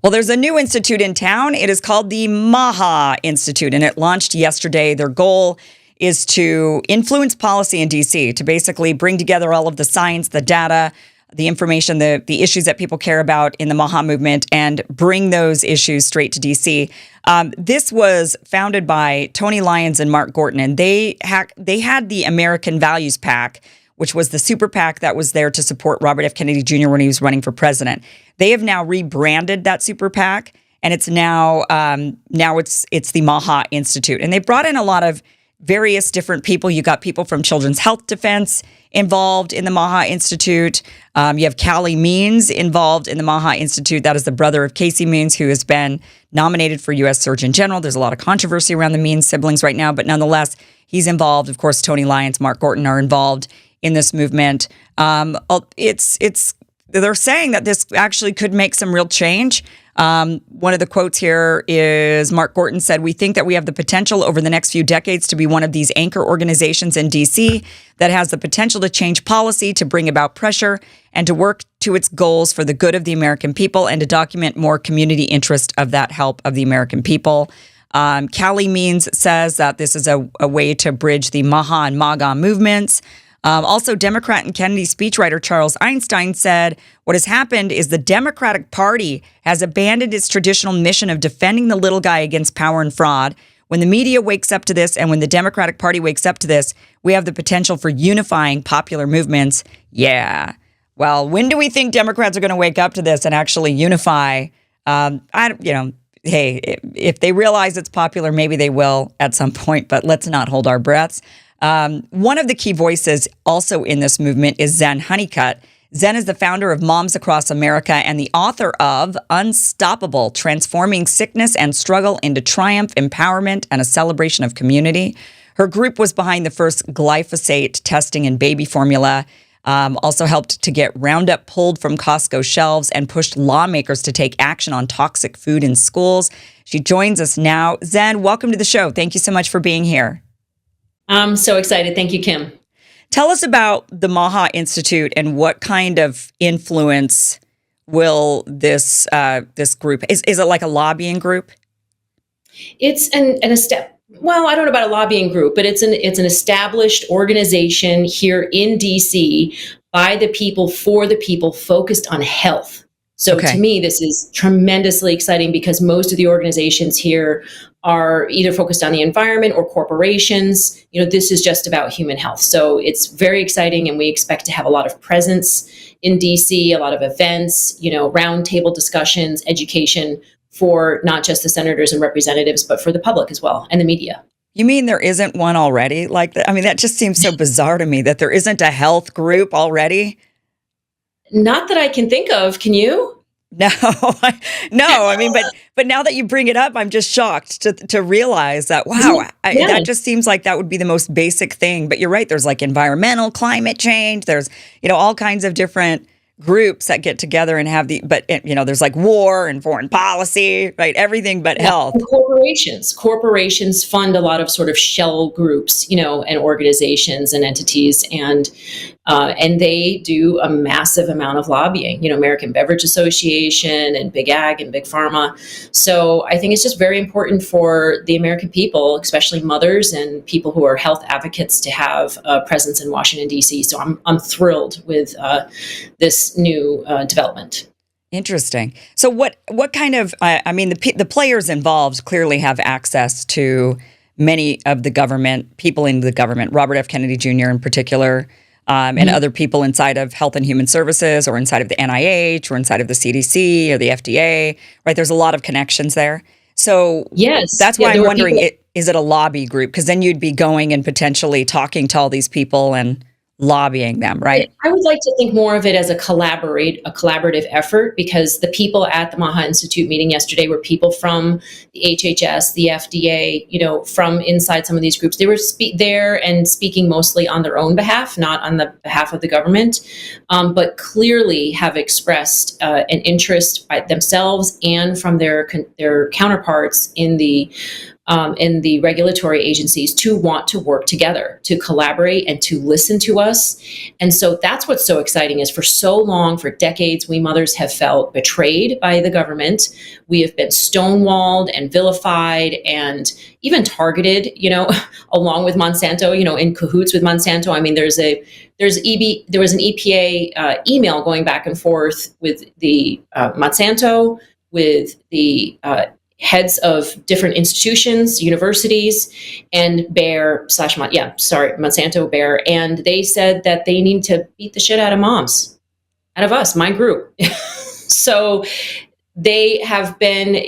Well, there's a new institute in town. It is called the MAHA Institute, and it launched yesterday. Their goal is to influence policy in D.C., to basically bring together all of the science, the data, the information, the issues that people care about in the MAHA movement, and bring those issues straight to D.C. This was founded by Tony Lyons and Mark Gorton, and they had the American Values PAC, which was the super PAC that was there to support Robert F. Kennedy Jr. when he was running for president. They have now rebranded that super PAC, and it's now it's the MAHA Institute. And they brought in a lot of various different people. You got people from Children's Health Defense involved in the MAHA Institute. You have Callie Means involved in the MAHA Institute. That is the brother of Casey Means, who has been nominated for U.S. Surgeon General. There's a lot of controversy around the Means siblings right now, but nonetheless, he's involved. Of course, Tony Lyons, Mark Gorton are involved in this movement. They're saying that this actually could make some real change. One of the quotes here is Mark Gorton said, "We think that we have the potential over the next few decades to be one of these anchor organizations in D.C. that has the potential to change policy, to bring about pressure, and to work to its goals for the good of the American people, and to document more community interest of that help of the American people." Callie Means says that this is a way to bridge the MAHA and MAGA movements. Also, Democrat and Kennedy speechwriter Charles Einstein said, "What has happened is the Democratic Party has abandoned its traditional mission of defending the little guy against power and fraud. When the media wakes up to this, and when the Democratic Party wakes up to this, we have the potential for unifying popular movements." Yeah. Well, when do we think Democrats are going to wake up to this and actually unify? Hey, if they realize it's popular, maybe they will at some point, but let's not hold our breaths. One of the key voices also in this movement is Zen Honeycutt. Zen is the founder of Moms Across America and the author of Unstoppable: Transforming Sickness and Struggle into Triumph, Empowerment, and a Celebration of Community. Her group was behind the first glyphosate testing in baby formula, also helped to get Roundup pulled from Costco shelves, and pushed lawmakers to take action on toxic food in schools. She joins us now. Zen, welcome to the show. Thank you so much for being here. I'm so excited. Thank you, Kim. Tell us about the MAHA Institute and what kind of influence will this group, is it like a lobbying group? It's well, I don't know about a lobbying group, but it's an established organization here in DC by the people, for the people, focused on health. So To me, this is tremendously exciting because most of the organizations here are either focused on the environment or corporations. This is just about human health. So it's very exciting, and we expect to have a lot of presence in DC, a lot of events, roundtable discussions, education for not just the senators and representatives, but for the public as well, and the media. You mean there isn't one already like that? I mean, that just seems so bizarre to me that there isn't a health group already. Not that I can think of. Can you? No, no. I mean, but now that you bring it up, I'm just shocked to realize that, wow, that just seems like that would be the most basic thing. But you're right. There's like environmental, climate change. There's, all kinds of different groups that get together and have there's like war and foreign policy, right? Everything but health. Corporations fund a lot of sort of shell groups, and organizations and entities, and they do a massive amount of lobbying, American Beverage Association and Big Ag and Big Pharma. So I think it's just very important for the American people, especially mothers and people who are health advocates, to have a presence in Washington, D.C. So I'm thrilled with this new development. Interesting. So what kind of, the players involved clearly have access to many of the government, people in the government, Robert F. Kennedy Jr. in particular, and other people inside of Health and Human Services or inside of the NIH or inside of the CDC or the FDA, right? There's a lot of connections there. So yes, that's why I'm wondering, is it a lobby group? Because then you'd be going and potentially talking to all these people and lobbying them, right? I would like to think more of it as a collaborative effort, because the people at the MAHA Institute meeting yesterday were people from the HHS, the FDA, from inside some of these groups. They were there and speaking mostly on their own behalf, not on the behalf of the government, but clearly have expressed an interest by themselves and from their counterparts in the and the regulatory agencies to want to work together, to collaborate and to listen to us. And so that's what's so exciting is for so long, for decades, we mothers have felt betrayed by the government. We have been stonewalled and vilified and even targeted, along with Monsanto, in cahoots with Monsanto. I mean, there was an EPA email going back and forth with the Monsanto, with the heads of different institutions, universities, and Monsanto Bayer. And they said that they need to beat the shit out of moms, out of us, my group. So they have been,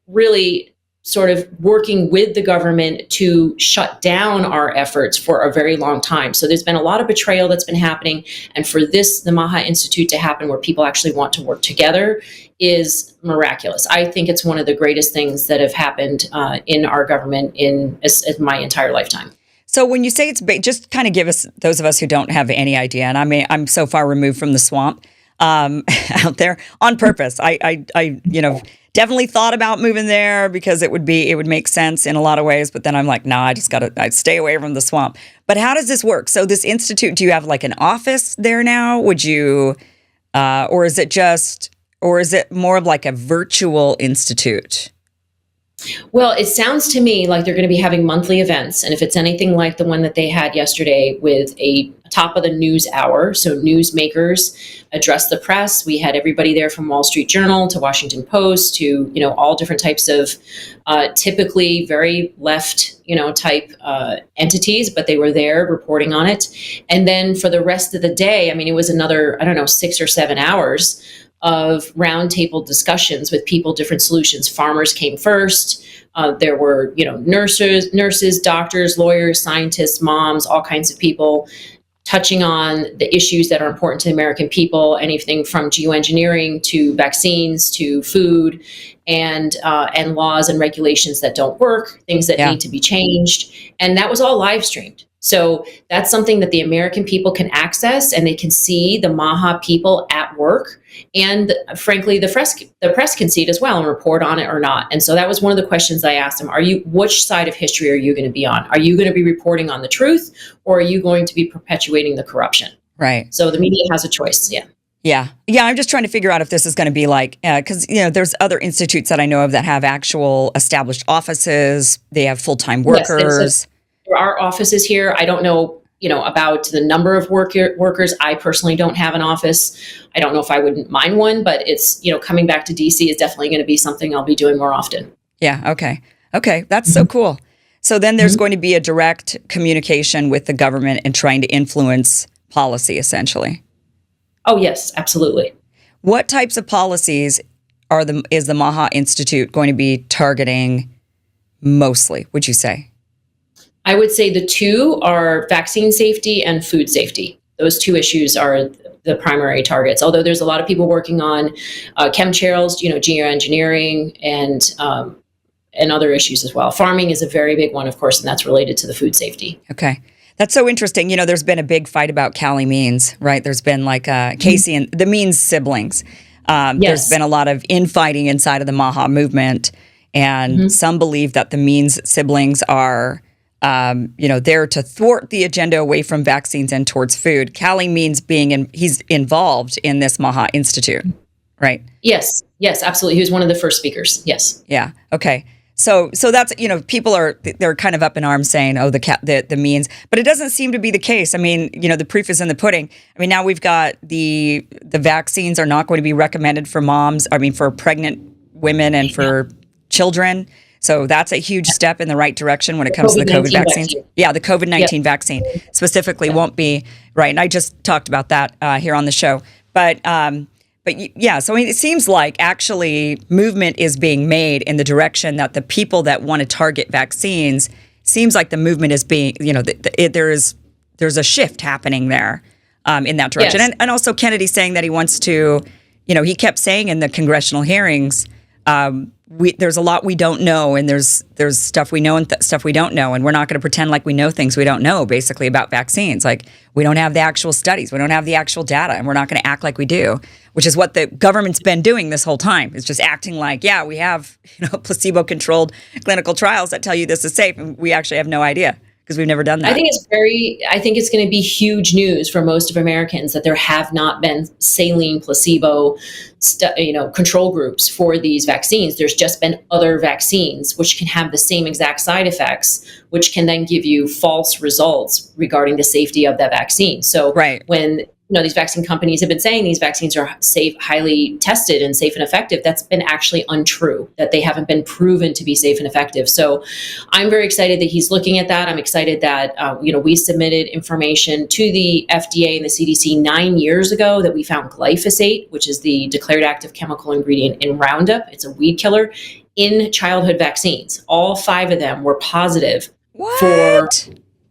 really sort of working with the government to shut down our efforts for a very long time. So there's been a lot of betrayal that's been happening. And for the MAHA Institute to happen where people actually want to work together is miraculous. I think it's one of the greatest things that have happened in our government in my entire lifetime. So when you say it's just kind of give us, those of us who don't have any idea, and I'm so far removed from the swamp out there on purpose. I definitely thought about moving there because it would make sense in a lot of ways. But then I'm like, no, I'd stay away from the swamp. But how does this work? So this institute, do you have like an office there now? Would you, or is it more of like a virtual institute? Well, it sounds to me like they're going to be having monthly events. And if it's anything like the one that they had yesterday with a top of the news hour, so newsmakers address the press. We had everybody there from Wall Street Journal to Washington Post to, all different types of typically very left, type entities, but they were there reporting on it. And then for the rest of the day, it was another, 6 or 7 hours of roundtable discussions with people, different solutions. Farmers came first. There were, nurses, doctors, lawyers, scientists, moms, all kinds of people touching on the issues that are important to the American people, anything from geoengineering to vaccines to food and laws and regulations that don't work, things that need to be changed. And that was all live streamed. So that's something that the American people can access, and they can see the MAHA people at work. And frankly, the press can see it as well and report on it or not. And so that was one of the questions I asked them. Which side of history are you going to be on? Are you going to be reporting on the truth, or are you going to be perpetuating the corruption? Right. So the media has a choice. Yeah. Yeah. I'm just trying to figure out if this is going to be like, because, there's other institutes that I know of that have actual established offices. They have full-time workers. There are offices here. I don't know, about the number of workers. I personally don't have an office. I don't know if I wouldn't mind one, but it's, coming back to DC is definitely going to be something I'll be doing more often. Yeah. Okay. That's so cool. So then there's going to be a direct communication with the government and trying to influence policy, essentially. Oh, yes, absolutely. What types of policies is the MAHA Institute going to be targeting mostly, would you say? I would say the two are vaccine safety and food safety. Those two issues are the primary targets, although there's a lot of people working on chemtrails, geoengineering and other issues as well. Farming is a very big one, of course, and that's related to the food safety. Okay. That's so interesting. There's been a big fight about Callie Means, right? There's been like Casey and the Means siblings. Yes. There's been a lot of infighting inside of the MAHA movement, and some believe that the Means siblings are there to thwart the agenda away from vaccines and towards food. Callie Means he's involved in this MAHA Institute, right? Yes, absolutely. He was one of the first speakers. Yes. Yeah. Okay. So that's, people they're kind of up in arms saying, oh, the Means, but it doesn't seem to be the case. The proof is in the pudding. Now we've got the vaccines are not going to be recommended for moms. For pregnant women and for children. So that's a huge step in the right direction when it comes to the COVID vaccines. Yeah, the COVID-19 vaccine specifically won't be, right. And I just talked about that here on the show. But yeah, so it seems like actually movement is being made in the direction that the people that want to target vaccines, seems like the movement is being, there's a shift happening there in that direction. Yes. And also Kennedy saying that he wants to, he kept saying in the congressional hearings, there's a lot we don't know, and there's stuff we know and stuff we don't know, and we're not going to pretend like we know things we don't know, basically, about vaccines. Like, we don't have the actual studies, we don't have the actual data, and we're not going to act like we do, which is what the government's been doing this whole time. It's just acting like, yeah, we have placebo-controlled clinical trials that tell you this is safe, and we actually have no idea because we've never done that. I think it's going to be huge news for most of Americans that there have not been saline placebo, control groups for these vaccines. There's just been other vaccines which can have the same exact side effects, which can then give you false results regarding the safety of that vaccine. So when these vaccine companies have been saying these vaccines are safe, highly tested and safe and effective, that's been actually untrue, that they haven't been proven to be safe and effective. So I'm very excited that he's looking at that. I'm excited that, we submitted information to the FDA and the CDC 9 years ago that we found glyphosate, which is the declared active chemical ingredient in Roundup. It's a weed killer in childhood vaccines. All 5 of them were positive for,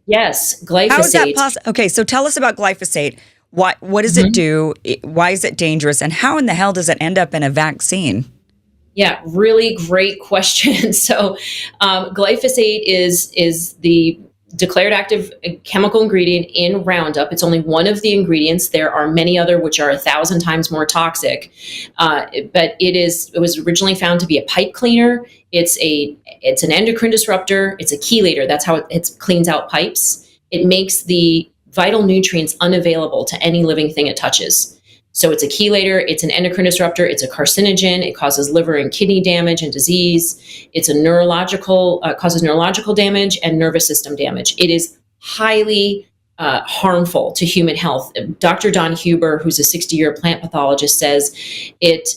yes, glyphosate. How is that possible? Okay, so tell us about glyphosate. What does it do? Why is it dangerous? And how in the hell does it end up in a vaccine? Yeah, really great question. So glyphosate is the declared active chemical ingredient in Roundup. It's only one of the ingredients. There are many other which are 1,000 times more toxic. But it was originally found to be a pipe cleaner. It's an endocrine disruptor. It's a chelator. That's how it cleans out pipes. It makes the vital nutrients unavailable to any living thing it touches. So it's a chelator, it's an endocrine disruptor, it's a carcinogen, it causes liver and kidney damage and disease. It's causes neurological damage and nervous system damage. It is highly harmful to human health. Dr. Don Huber, who's a 60-year plant pathologist, says it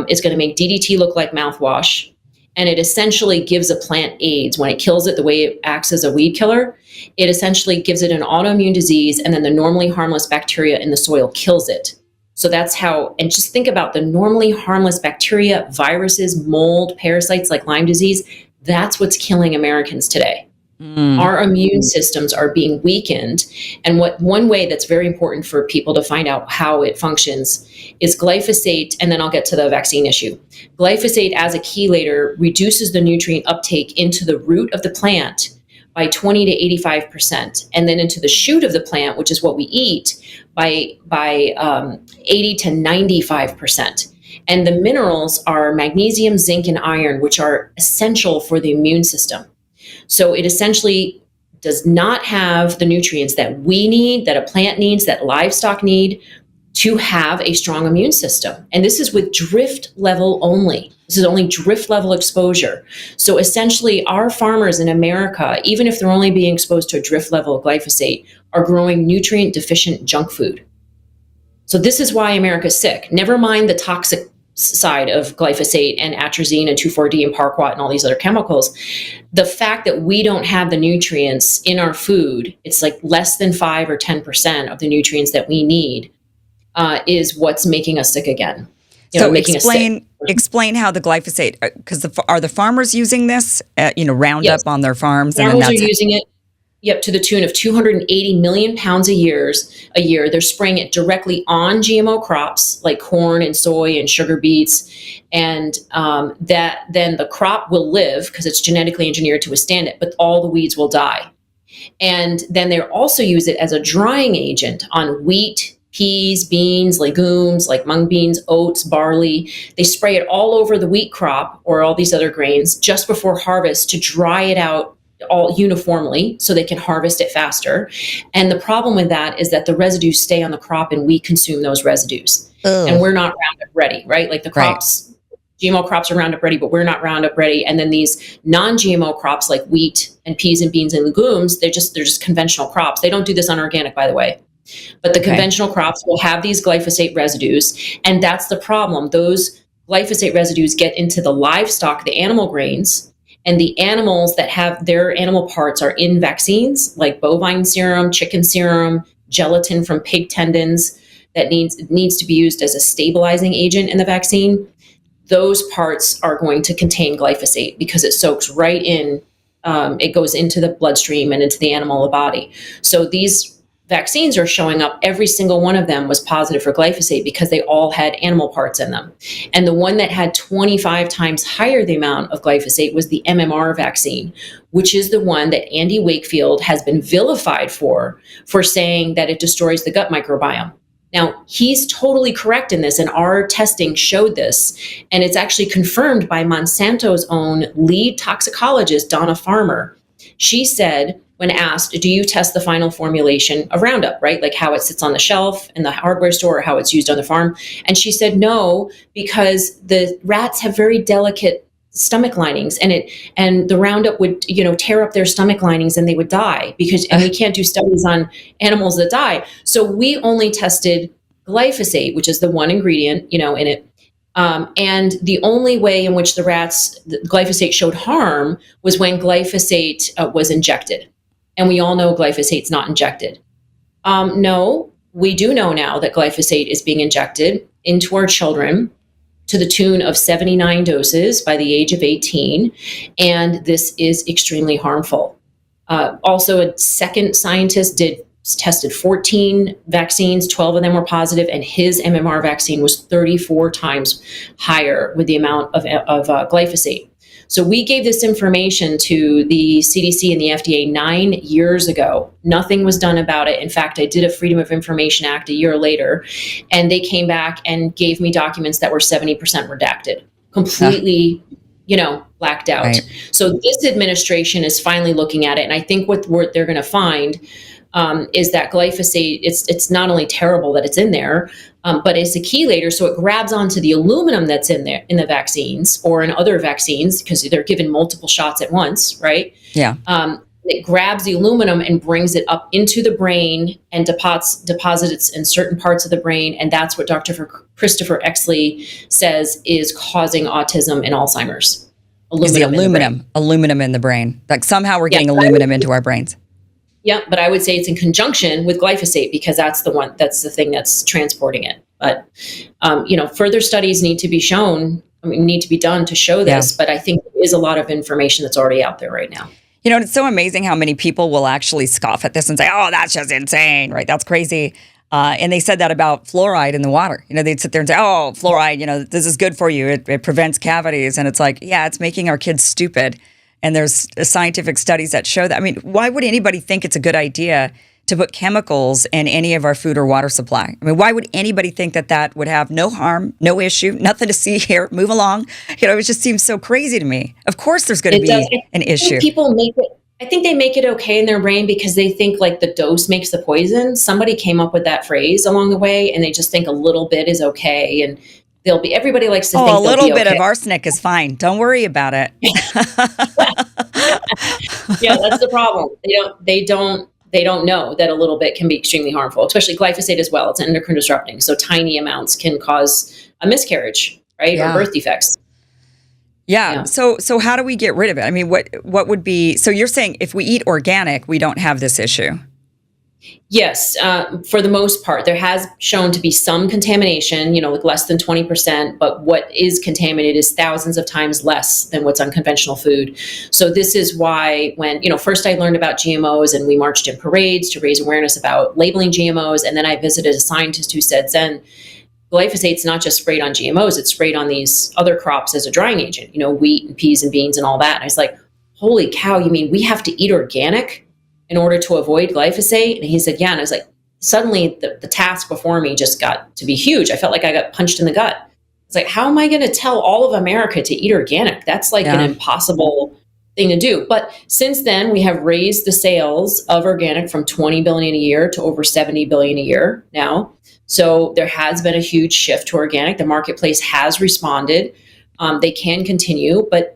is going to make DDT look like mouthwash. And it essentially gives a plant AIDS. When it kills it, the way it acts as a weed killer, it essentially gives it an autoimmune disease, and then the normally harmless bacteria in the soil kills it. So that's how, and just think about the normally harmless bacteria, viruses, mold, parasites like Lyme disease. That's what's killing Americans today. Our immune systems are being weakened. And one way that's very important for people to find out how it functions is glyphosate, and then I'll get to the vaccine issue. Glyphosate as a chelator reduces the nutrient uptake into the root of the plant by 20 to 85%, and then into the shoot of the plant, which is what we eat, by 80 to 95%. And the minerals are magnesium, zinc, and iron, which are essential for the immune system. So it essentially does not have the nutrients that we need, that a plant needs, that livestock need to have a strong immune system. And this is with drift level only. This is only drift level exposure. So essentially our farmers in America, even if they're only being exposed to a drift level of glyphosate, are growing nutrient deficient junk food. So this is why America's sick. Never mind the toxic side of glyphosate and atrazine and 2,4-D and paraquat and all these other chemicals. The fact that we don't have the nutrients in our food, it's like less than 5 or 10% of the nutrients that we need, is what's making us sick again. So explain how the glyphosate, because are the farmers using this, Roundup Yes. on their farms? Farmers are using it. Yep, to the tune of 280 million pounds a year. They're spraying it directly on GMO crops like corn and soy and sugar beets, and that then the crop will live because it's genetically engineered to withstand it, but all the weeds will die. And then they also use it as a drying agent on wheat, peas, beans, legumes like mung beans, oats, barley. They spray it all over the wheat crop or all these other grains just before harvest to dry it out all uniformly so they can harvest it faster. And the problem with that is that the residues stay on the crop and we consume those residues. Ugh. And we're not Roundup ready, right? Like the crops, GMO crops are Roundup ready, but we're not Roundup ready. And then these non-GMO crops like wheat and peas and beans and legumes, they're just conventional crops. They don't do this unorganic, by the way. But the conventional crops will have these glyphosate residues. And that's the problem. Those glyphosate residues get into the livestock, the animal grains, and the animals that have their animal parts are in vaccines like bovine serum, chicken serum, gelatin from pig tendons that needs to be used as a stabilizing agent in the vaccine. Those parts are going to contain glyphosate because it soaks right in. It goes into the bloodstream and into the animal body. So these vaccines are showing up, every single one of them was positive for glyphosate because they all had animal parts in them. And the one that had 25 times higher the amount of glyphosate was the MMR vaccine, which is the one that Andy Wakefield has been vilified for saying that it destroys the gut microbiome. Now, he's totally correct in this, and our testing showed this. And it's actually confirmed by Monsanto's own lead toxicologist, Donna Farmer. She said, when asked, do you test the final formulation of Roundup, right? Like how it sits on the shelf in the hardware store or how it's used on the farm? And she said, no, because the rats have very delicate stomach linings, and the Roundup would, tear up their stomach linings and they would die and we can't do studies on animals that die. So we only tested glyphosate, which is the one ingredient, in it. And the only way in which the glyphosate showed harm was when glyphosate was injected. And we all know glyphosate's not injected. No, we do know now that glyphosate is being injected into our children to the tune of 79 doses by the age of 18. And this is extremely harmful. Also, a second scientist tested 14 vaccines, 12 of them were positive, and his MMR vaccine was 34 times higher with the amount of glyphosate. So we gave this information to the CDC and the FDA 9 years ago. Nothing was done about it. In fact, I did a Freedom of Information Act a year later, and they came back and gave me documents that were 70% redacted, completely, blacked out. Right. So this administration is finally looking at it, and I think what they're going to find is that glyphosate, it's not only terrible that it's in there, but it's a chelator, so it grabs onto the aluminum that's in there in the vaccines or in other vaccines because they're given multiple shots at once, right? Yeah. It grabs the aluminum and brings it up into the brain and deposits in certain parts of the brain, and that's what Dr. Christopher Exley says is causing autism and Alzheimer's. Aluminum in the brain. Like somehow we're getting aluminum into our brains. Yeah, but I would say it's in conjunction with glyphosate because that's the thing that's transporting it. But, further studies need to be done to show this. Yeah. But I think there is a lot of information that's already out there right now. It's so amazing how many people will actually scoff at this and say, oh, that's just insane, right? That's crazy. And they said that about fluoride in the water. They'd sit there and say, oh, fluoride, this is good for you. It prevents cavities. And it's like, yeah, it's making our kids stupid. And there's scientific studies that show that. I mean, why would anybody think it's a good idea to put chemicals in any of our food or water supply? I mean, why would anybody think that would have no harm, no issue, nothing to see here, move along? It just seems so crazy to me. Of course there's going to be an issue. I think they make it okay in their brain because they think like the dose makes the poison. Somebody came up with that phrase along the way and they just think a little bit is okay. And everybody likes to think a little bit of arsenic is fine. Don't worry about it. Yeah, that's the problem. They don't know that a little bit can be extremely harmful, especially glyphosate as well. It's endocrine disrupting. So tiny amounts can cause a miscarriage, right? Yeah. Or birth defects. Yeah. So how do we get rid of it? I mean, what would be, so you're saying if we eat organic, we don't have this issue? Yes, for the most part, there has shown to be some contamination, like less than 20%, but what is contaminated is thousands of times less than what's on conventional food. So this is why when, first I learned about GMOs and we marched in parades to raise awareness about labeling GMOs. And then I visited a scientist who said, Zen, glyphosate's not just sprayed on GMOs, it's sprayed on these other crops as a drying agent, wheat and peas and beans and all that. And I was like, holy cow, you mean we have to eat organic in order to avoid glyphosate? And he said, yeah. And I was like, suddenly the task before me just got to be huge. I felt like I got punched in the gut. It's like, how am I going to tell all of America to eat organic? That's like an impossible thing to do. But since then, we have raised the sales of organic from 20 billion a year to over 70 billion a year now. So there has been a huge shift to organic. The marketplace has responded. They can continue, but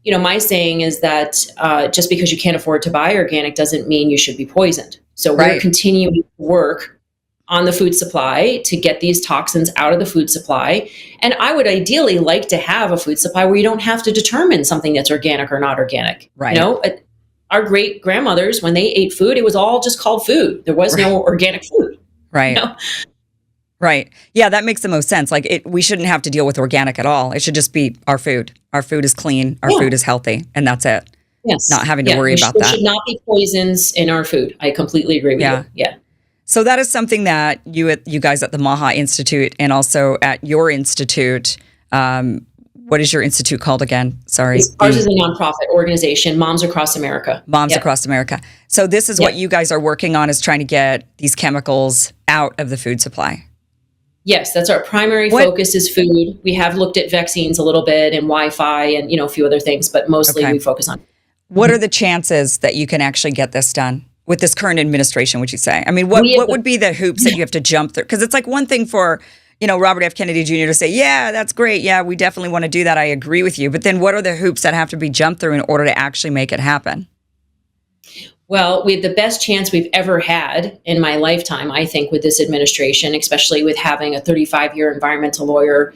my saying is that just because you can't afford to buy organic doesn't mean you should be poisoned. So we're continuing to work on the food supply to get these toxins out of the food supply. And I would ideally like to have a food supply where you don't have to determine something that's organic or not organic. Right. Our great grandmothers, when they ate food, it was all just called food. There was no organic food. Right. Right. Yeah, that makes the most sense. Like we shouldn't have to deal with organic at all. It should just be our food. Our food is clean. Our food is healthy. And that's it. Yes. Not having to worry about that. There should not be poisons in our food. I completely agree with you. Yeah. So that is something that you guys at the MAHA Institute and also at your institute, what is your institute called again? Sorry. Ours is a nonprofit organization, Moms Across America. Moms Across America. So this is what you guys are working on, is trying to get these chemicals out of the food supply. Yes, that's our primary focus is food. We have looked at vaccines a little bit and Wi-Fi and, a few other things, but mostly we focus on. What are the chances that you can actually get this done with this current administration, would you say? I mean, what would be the hoops that you have to jump through? Because it's like one thing for, Robert F. Kennedy Jr. to say, yeah, that's great. Yeah, we definitely want to do that. I agree with you. But then what are the hoops that have to be jumped through in order to actually make it happen? Well, we have the best chance we've ever had in my lifetime, I think, with this administration, especially with having a 35-year environmental lawyer,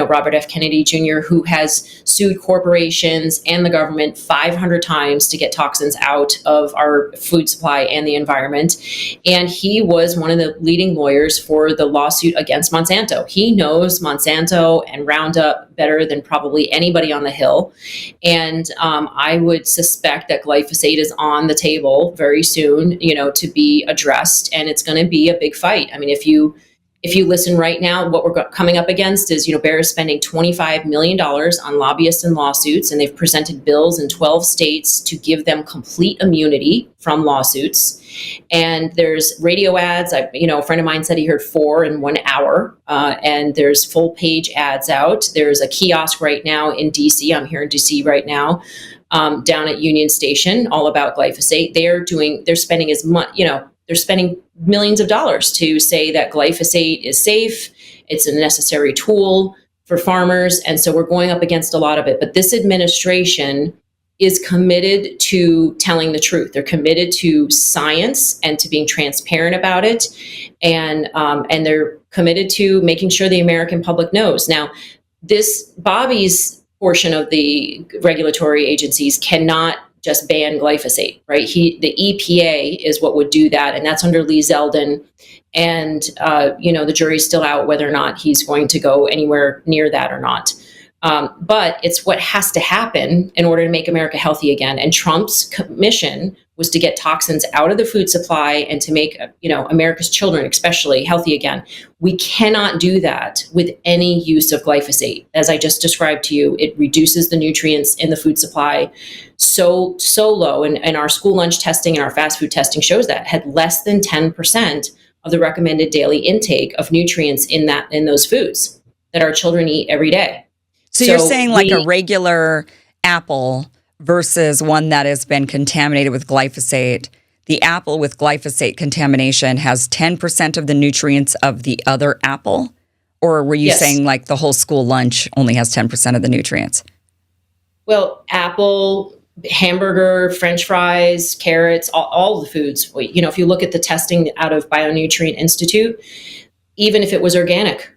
Robert F. Kennedy Jr., who has sued corporations and the government 500 times to get toxins out of our food supply and the environment. And he was one of the leading lawyers for the lawsuit against Monsanto. He knows Monsanto and Roundup better than probably anybody on the Hill. And I would suspect that glyphosate is on the table very soon, to be addressed. And it's going to be a big fight. I mean, if you listen right now, what we're coming up against is, Bayer is spending $25 million on lobbyists and lawsuits, and they've presented bills in 12 states to give them complete immunity from lawsuits. And there's radio ads. A friend of mine said he heard 4 in 1 hour, and there's full page ads out. There's a kiosk right now in DC. I'm here in DC right now, down at Union Station, all about glyphosate. They're spending as much, they're spending millions of dollars to say that glyphosate is safe. It's a necessary tool for farmers. And so we're going up against a lot of it. But this administration is committed to telling the truth. They're committed to science and to being transparent about it. And they're committed to making sure the American public knows. Now, Bobby's portion of the regulatory agencies cannot just ban glyphosate, right? The EPA is what would do that, and that's under Lee Zeldin. And the jury's still out whether or not he's going to go anywhere near that or not. But it's what has to happen in order to make America healthy again. And Trump's mission was to get toxins out of the food supply and to make America's children especially healthy again. We cannot do that with any use of glyphosate. As I just described to you, it reduces the nutrients in the food supply so low. And our school lunch testing and our fast food testing shows that had less than 10% of the recommended daily intake of nutrients in those foods that our children eat every day. So you're saying like a regular apple versus one that has been contaminated with glyphosate. The apple with glyphosate contamination has 10% of the nutrients of the other apple? Or were you saying like the whole school lunch only has 10% of the nutrients? Well, apple, hamburger, French fries, carrots, all the foods. If you look at the testing out of Bionutrient Institute, even if it was organic,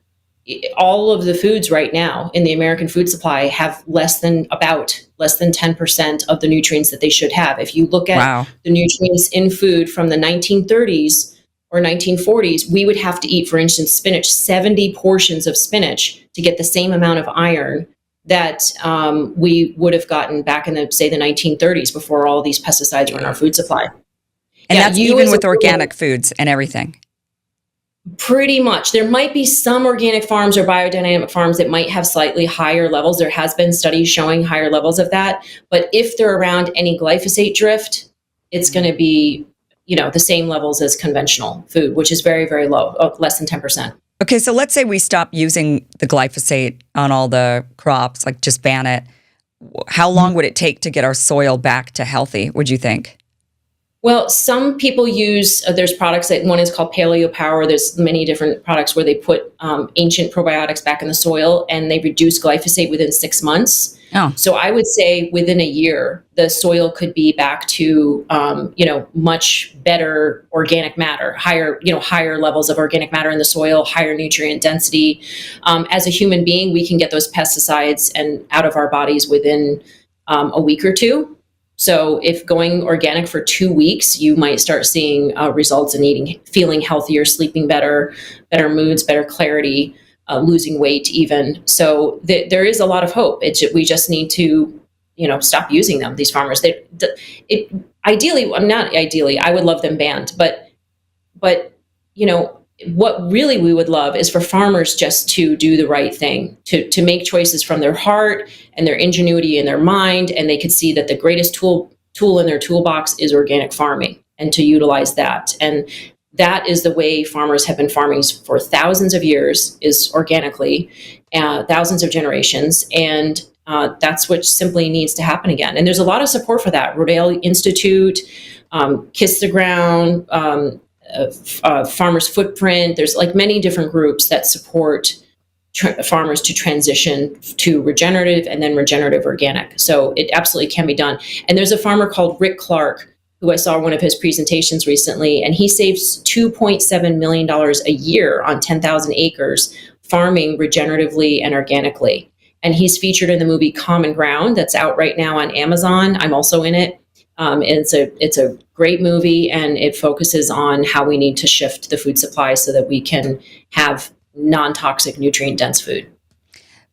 all of the foods right now in the American food supply have less than 10% of the nutrients that they should have. If you look at the nutrients in food from the 1930s or 1940s, we would have to eat, for instance, spinach, 70 portions of spinach to get the same amount of iron that we would have gotten back in the 1930s before all these pesticides were in our food supply. And that's even with organic foods and everything. Pretty much. There might be some organic farms or biodynamic farms that might have slightly higher levels. There has been studies showing higher levels of that. But if they're around any glyphosate drift, it's going to be, the same levels as conventional food, which is very, very low, less than 10%. Okay, so let's say we stop using the glyphosate on all the crops, like just ban it. How long would it take to get our soil back to healthy, would you think? Well, some people use, there's products that one is called Paleo Power. There's many different products where they put ancient probiotics back in the soil and they reduce glyphosate within 6 months. Oh. So I would say within a year, the soil could be back to, much better organic matter, higher levels of organic matter in the soil, higher nutrient density. As a human being, we can get those pesticides and out of our bodies within a week or two. So if going organic for 2 weeks, you might start seeing results in feeling healthier, sleeping better moods, better clarity, losing weight even. So there is a lot of hope. We just need to, stop using them, these farmers. I would love them banned, but what really we would love is for farmers just to do the right thing, to make choices from their heart and their ingenuity and their mind, and they could see that the greatest tool in their toolbox is organic farming, and to utilize that. And that is the way farmers have been farming for thousands of years, is organically, thousands of generations, and that's what simply needs to happen again. And there's a lot of support for that. Rodale Institute, Kiss the Ground, Farmers Footprint. There's like many different groups that support farmers to transition to regenerative and then regenerative organic. So it absolutely can be done. And there's a farmer called Rick Clark, who I saw one of his presentations recently, and he saves $2.7 million a year on 10,000 acres farming regeneratively and organically. And he's featured in the movie Common Ground that's out right now on Amazon. I'm also in it. And it's a great movie, and it focuses on how we need to shift the food supply so that we can have non-toxic, nutrient-dense food.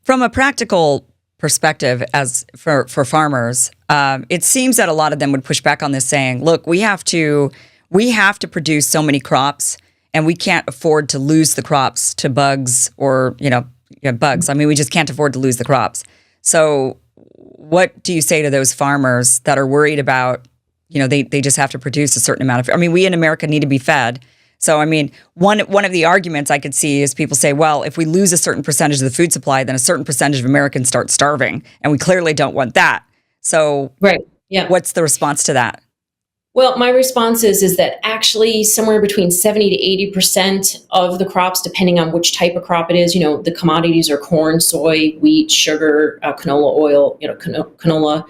From a practical perspective, as for farmers, it seems that a lot of them would push back on this, saying, "Look, we have to produce so many crops, and we can't afford to lose the crops to bugs or bugs. I mean, we just can't afford to lose the crops." So what do you say to those farmers that are worried about, they just have to produce a certain amount of, I mean, we in America need to be fed. So, I mean, one of the arguments I could see is people say, well, if we lose a certain percentage of the food supply, then a certain percentage of Americans start starving. And we clearly don't want that. So right. Yeah. What's the response to that? Well, my response is that actually somewhere between 70 to 80% of the crops, depending on which type of crop it is, the commodities are corn, soy, wheat, sugar, canola oil, canola,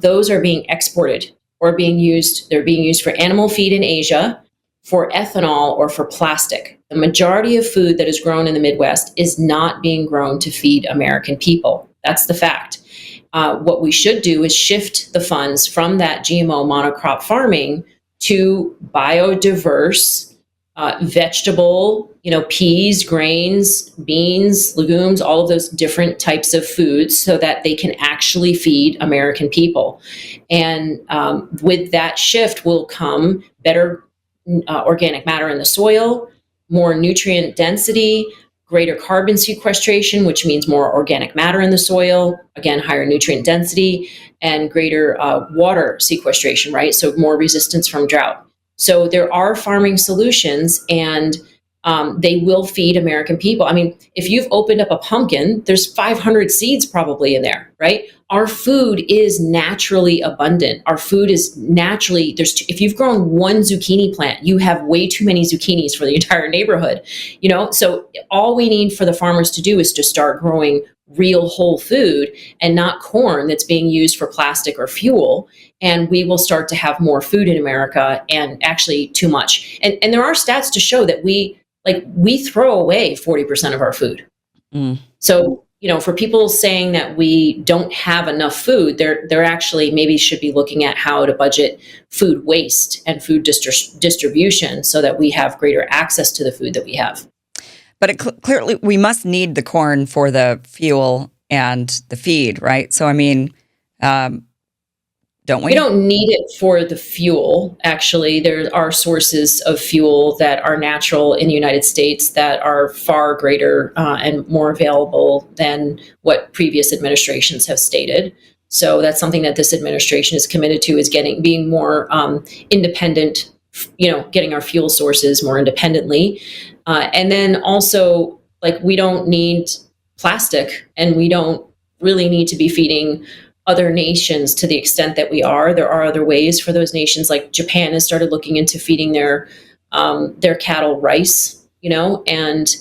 those are being exported or being used. They're being used for animal feed in Asia, for ethanol, or for plastic. The majority of food that is grown in the Midwest is not being grown to feed American people. That's the fact. What we should do is shift the funds from that GMO monocrop farming to biodiverse vegetable, peas, grains, beans, legumes, all of those different types of foods, so that they can actually feed American people. And with that shift will come better organic matter in the soil, more nutrient density, greater carbon sequestration, which means more organic matter in the soil, again, higher nutrient density, and greater water sequestration, right? So more resistance from drought. So there are farming solutions, and they will feed American people. I mean, if you've opened up a pumpkin, there's 500 seeds probably in there, right? Our food is naturally abundant. Our food is naturally, if you've grown one zucchini plant, you have way too many zucchinis for the entire neighborhood, So all we need for the farmers to do is to start growing real whole food and not corn that's being used for plastic or fuel. And we will start to have more food in America, and actually too much. And there are stats to show that we throw away 40% of our food. Mm. So, for people saying that we don't have enough food, they're actually maybe should be looking at how to budget food waste and food distribution so that we have greater access to the food that we have. But clearly, we must need the corn for the fuel and the feed, right? So, I mean, don't we? We don't need it for the fuel. Actually, there are sources of fuel that are natural in the United States that are far greater and more available than what previous administrations have stated. So that's something that this administration is committed to, is being more independent, getting our fuel sources more independently. And then also, we don't need plastic, and we don't really need to be feeding other nations to the extent that we are. There are other ways for those nations, like Japan has started looking into feeding their cattle rice, and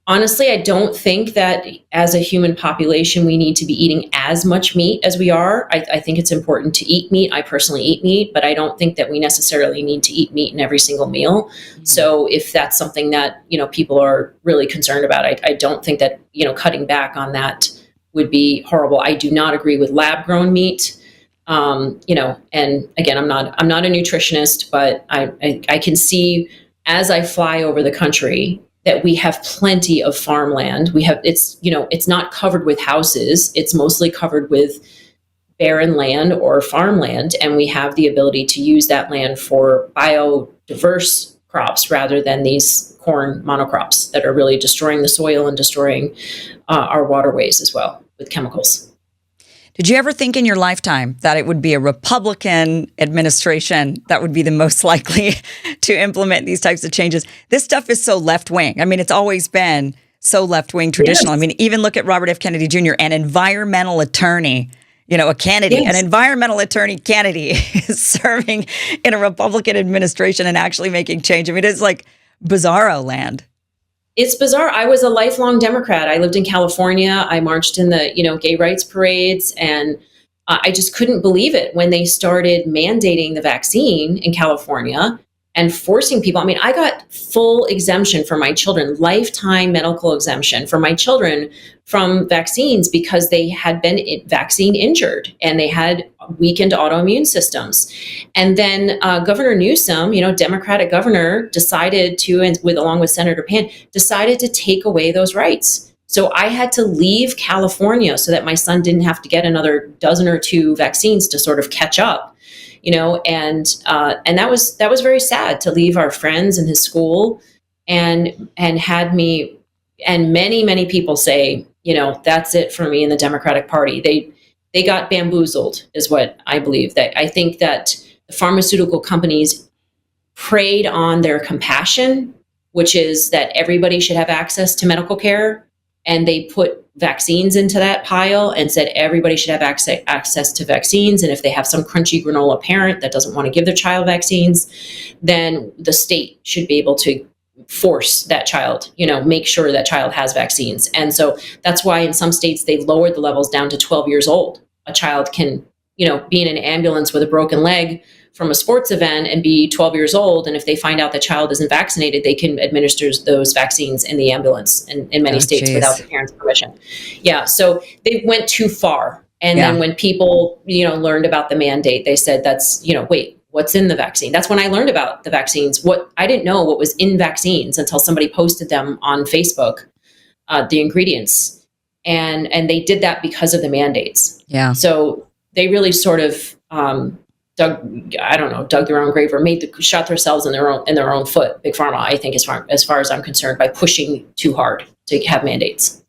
honestly, I don't think that as a human population, we need to be eating as much meat as we are. I think it's important to eat meat. I personally eat meat, but I don't think that we necessarily need to eat meat in every single meal. Mm-hmm. So if that's something that, people are really concerned about, I don't think that, cutting back on that would be horrible. I do not agree with lab grown meat. And again, I'm not a nutritionist, but I can see as I fly over the country that we have plenty of farmland. It's not covered with houses. It's mostly covered with barren land or farmland. And we have the ability to use that land for biodiverse crops rather than these corn monocrops that are really destroying the soil and destroying our waterways as well with chemicals. Did you ever think in your lifetime that it would be a Republican administration that would be the most likely to implement these types of changes? This stuff is so left-wing. I mean, it's always been so left-wing traditional. Yes. I mean, even look at Robert F. Kennedy Jr., an environmental attorney, a candidate, yes. An environmental attorney candidate is serving in a Republican administration and actually making change. I mean, it's like bizarro land. It's bizarre. I was a lifelong Democrat. I lived in California. I marched in the, gay rights parades, and I just couldn't believe it when they started mandating the vaccine in California and forcing people. I mean, I got full exemption for my children, lifetime medical exemption for my children from vaccines because they had been vaccine injured and they had weakened autoimmune systems. And then Governor Newsom, Democratic governor, decided to, and along with Senator Pan, decided to take away those rights. So I had to leave California so that my son didn't have to get another dozen or two vaccines to sort of catch up. And that was very sad to leave our friends in his school and had me, and many people say, that's it for me in the Democratic Party. They got bamboozled is what I believe. That I think that the pharmaceutical companies preyed on their compassion, which is that everybody should have access to medical care. And they put vaccines into that pile and said everybody should have access to vaccines. And if they have some crunchy granola parent that doesn't want to give their child vaccines, then the state should be able to force that child, make sure that child has vaccines. And so that's why in some states they lowered the levels down to 12 years old. A child can, be in an ambulance with a broken leg from a sports event and be 12 years old. And if they find out the child isn't vaccinated, they can administer those vaccines in the ambulance in many states without the parent's permission. Yeah. So they went too far. And then when people, learned about the mandate, they said, that's, wait, what's in the vaccine? That's when I learned about the vaccines. I didn't know what was in vaccines until somebody posted them on Facebook, the ingredients. And they did that because of the mandates. Yeah. So they really sort of, dug their own grave or shot themselves in their own foot. Big Pharma, I think, as far as I'm concerned, by pushing too hard to have mandates.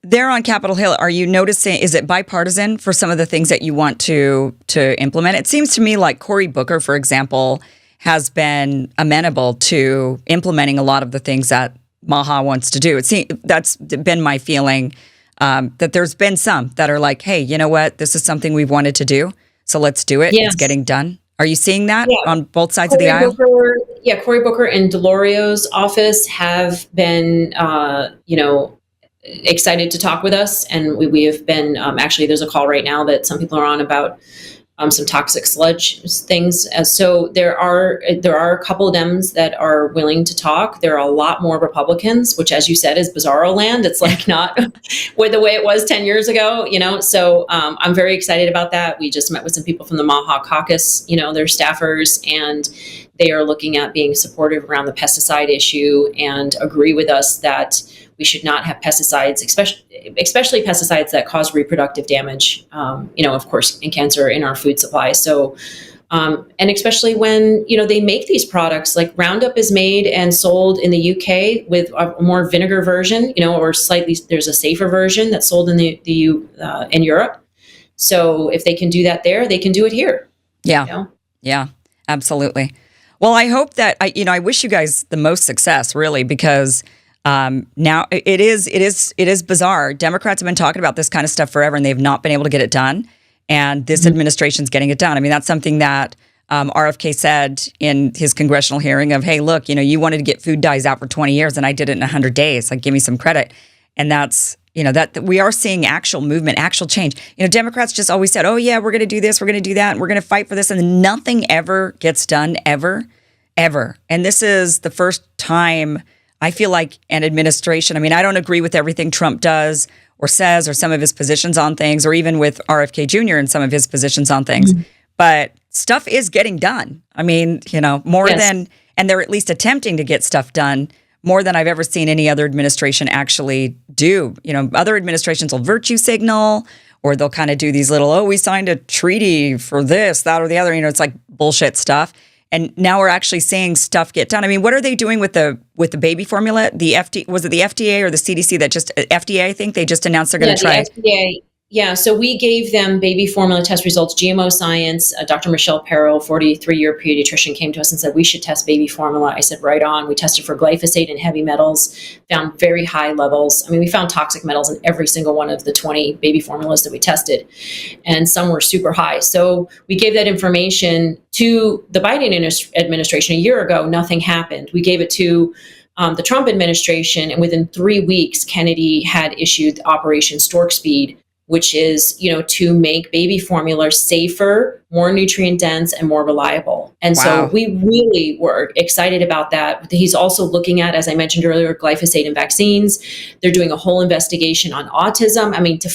There on Capitol Hill, are you noticing? Is it bipartisan for some of the things that you want to implement? It seems to me like Cory Booker, for example, has been amenable to implementing a lot of the things that MAHA wants to do. That's been my feeling. That there's been some that are like, hey, you know what? This is something we've wanted to do. So let's do it. Yes. It's getting done. Are you seeing that on both sides of the aisle? Cory Booker and Delorio's office have been, excited to talk with us. And we have been, actually, there's a call right now that some people are on about some toxic sludge things. So there are a couple of Dems that are willing to talk. There are a lot more Republicans, which, as you said, is bizarro land. It's like not with the way it was 10 years ago, So I'm very excited about that. We just met with some people from the MAHA caucus, their staffers, and they are looking at being supportive around the pesticide issue and agree with us that we should not have pesticides, especially pesticides that cause reproductive damage, of course, and cancer in our food supply. So, and especially when, they make these products, like Roundup is made and sold in the UK with a more vinegar version, or slightly, there's a safer version that's sold in in Europe. So if they can do that there, they can do it here. Yeah. Yeah, absolutely. Well, I hope that, I wish you guys the most success, really, because now it is bizarre. Democrats have been talking about this kind of stuff forever, and they've not been able to get it done. And this administration's getting it done. I mean, that's something that RFK said in his congressional hearing of, hey, look, you wanted to get food dyes out for 20 years, and I did it in 100 days. Like, give me some credit. And that's, that we are seeing actual movement, actual change. Democrats just always said, oh, yeah, we're going to do this, we're going to do that, and we're going to fight for this. And nothing ever gets done, ever. And this is the first time I feel like an administration, I don't agree with everything Trump does or says or some of his positions on things, or even with RFK Jr. and some of his positions on things. Mm-hmm. But stuff is getting done. More than, and they're at least attempting to get stuff done more than I've ever seen any other administration actually do. Other administrations will virtue signal, or they'll kind of do these little, we signed a treaty for this, that, or the other. It's like bullshit stuff. And now we're actually seeing stuff get done. I mean, what are they doing with the baby formula? Was it the FDA or the CDC that just FDA? I think they just announced they're going to try. The FDA. Yeah, so we gave them baby formula test results. GMO Science, Dr. Michelle Perrell, 43-year pediatrician, came to us and said, we should test baby formula. I said, right on. We tested for glyphosate and heavy metals, found very high levels. I mean, we found toxic metals in every single one of the 20 baby formulas that we tested, and some were super high. So we gave that information to the Biden administration a year ago. Nothing happened. We gave it to the Trump administration, and within 3 weeks, Kennedy had issued Operation Stork Speed, which is, to make baby formula safer, more nutrient dense, and more reliable. And so we really were excited about that. He's also looking at, as I mentioned earlier, glyphosate in vaccines. They're doing a whole investigation on autism. I mean, to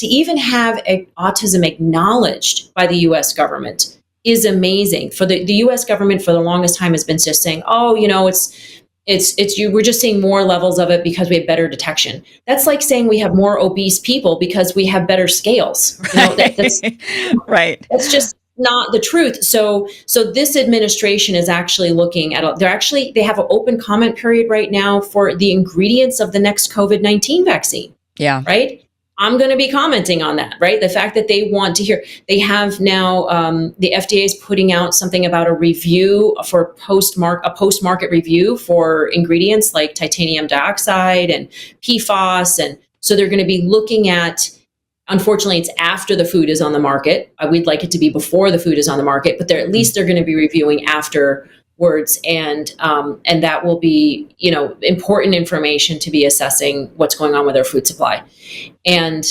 even have autism acknowledged by the U.S. government is amazing. For the U.S. government for the longest time has been just saying, we're just seeing more levels of it because we have better detection. That's like saying we have more obese people because we have better scales. That's right. That's just not the truth. So this administration is actually looking at, they have an open comment period right now for the ingredients of the next COVID-19 vaccine. Yeah. Right. I'm going to be commenting on that, right? The fact that they want to hear, they have now, the FDA is putting out something about a review for a post-market review for ingredients like titanium dioxide and PFAS. And so they're going to be looking at, unfortunately, it's after the food is on the market. We'd like it to be before the food is on the market, but at least they're going to be reviewing afterwards. And that will be, important information to be assessing what's going on with our food supply. And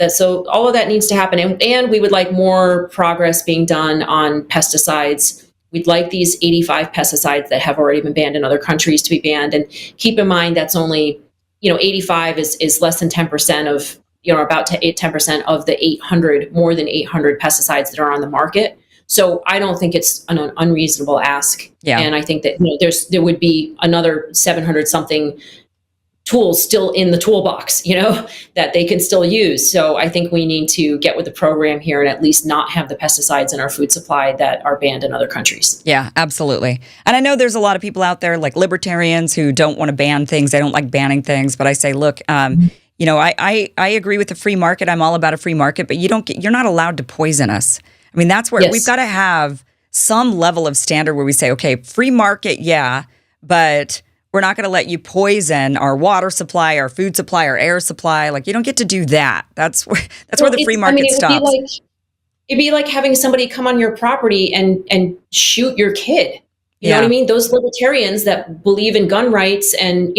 so all of that needs to happen. And we would like more progress being done on pesticides. We'd like these 85 pesticides that have already been banned in other countries to be banned. And keep in mind, that's only, 85 is less than 10% of, about 10% of the more than 800 pesticides that are on the market. So I don't think it's an unreasonable ask. Yeah. And I think that there would be another 700 something tools still in the toolbox, that they can still use. So I think we need to get with the program here and at least not have the pesticides in our food supply that are banned in other countries. Yeah, absolutely. And I know there's a lot of people out there like libertarians who don't want to ban things. They don't like banning things. But I say, look, I agree with the free market. I'm all about a free market, but you're not allowed to poison us. I mean, that's where we've got to have some level of standard where we say, okay, free market, yeah, but we're not going to let you poison our water supply, our food supply, our air supply. Like, you don't get to do that. That's where the free market stops. It'd be like having somebody come on your property and shoot your kid. You know what I mean? Those libertarians that believe in gun rights and,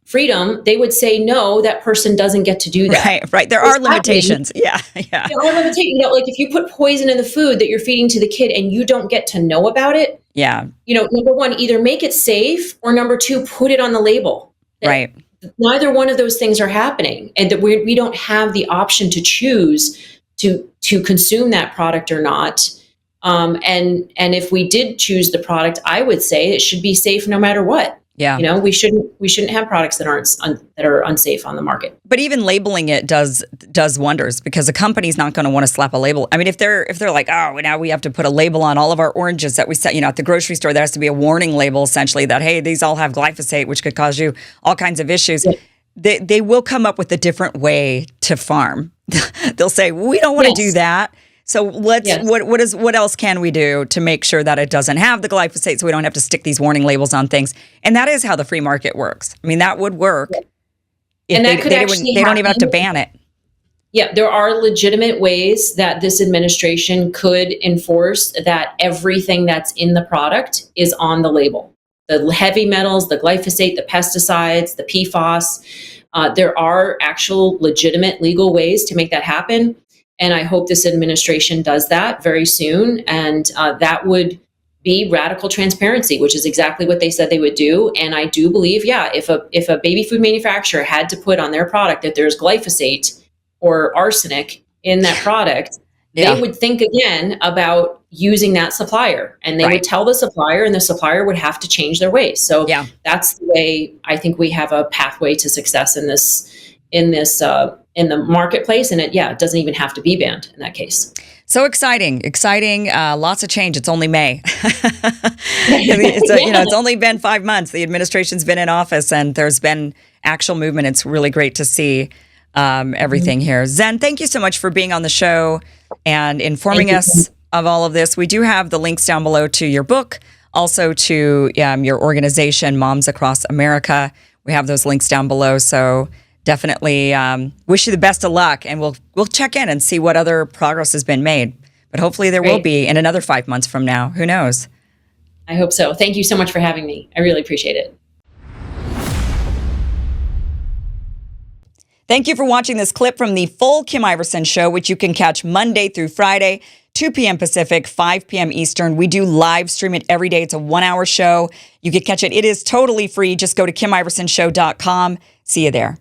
freedom, they would say, no, that person doesn't get to do that. Right. There are limitations. Yeah. There are limitations. Like if you put poison in the food that you're feeding to the kid and you don't get to know about it. Yeah. Number one, either make it safe, or number two, put it on the label. Right. Neither one of those things are happening. And that we don't have the option to choose to consume that product or not. And if we did choose the product, I would say it should be safe no matter what. Yeah. We shouldn't have products that are unsafe on the market. But even labeling it does wonders, because a company's not going to want to slap a label. I mean, if they're like, oh, now we have to put a label on all of our oranges that we set, at the grocery store, there has to be a warning label essentially that, hey, these all have glyphosate, which could cause you all kinds of issues. Yeah. They will come up with a different way to farm. They'll say, we don't want to do that. So what else can we do to make sure that it doesn't have the glyphosate, so we don't have to stick these warning labels on things? And that is how the free market works. I mean, that would work. If and they don't even have to ban it. Yeah, there are legitimate ways that this administration could enforce that everything that's in the product is on the label. The heavy metals, the glyphosate, the pesticides, the PFAS. There are actual legitimate legal ways to make that happen. And I hope this administration does that very soon. And that would be radical transparency, which is exactly what they said they would do. And I do believe, if a baby food manufacturer had to put on their product that there's glyphosate or arsenic in that product, they would think again about using that supplier. And they would tell the supplier, and the supplier would have to change their ways. So that's the way I think we have a pathway to success in this in the marketplace, and it doesn't even have to be banned in that case. So exciting. Lots of change. It's only May. It's only been 5 months. The administration's been in office, and there's been actual movement. It's really great to see everything here. Zen, thank you so much for being on the show and informing us of all of this. We do have the links down below to your book, also to your organization, Moms Across America. We have those links down below. So definitely wish you the best of luck, and we'll check in and see what other progress has been made. But hopefully there will be in another 5 months from now. Who knows? I hope so. Thank you so much for having me. I really appreciate it. Thank you for watching this clip from the full Kim Iverson Show, which you can catch Monday through Friday, 2 p.m. Pacific, 5 p.m. Eastern. We do live stream it every day. It's a 1-hour show. You can catch it. It is totally free. Just go to KimIversonShow.com. See you there.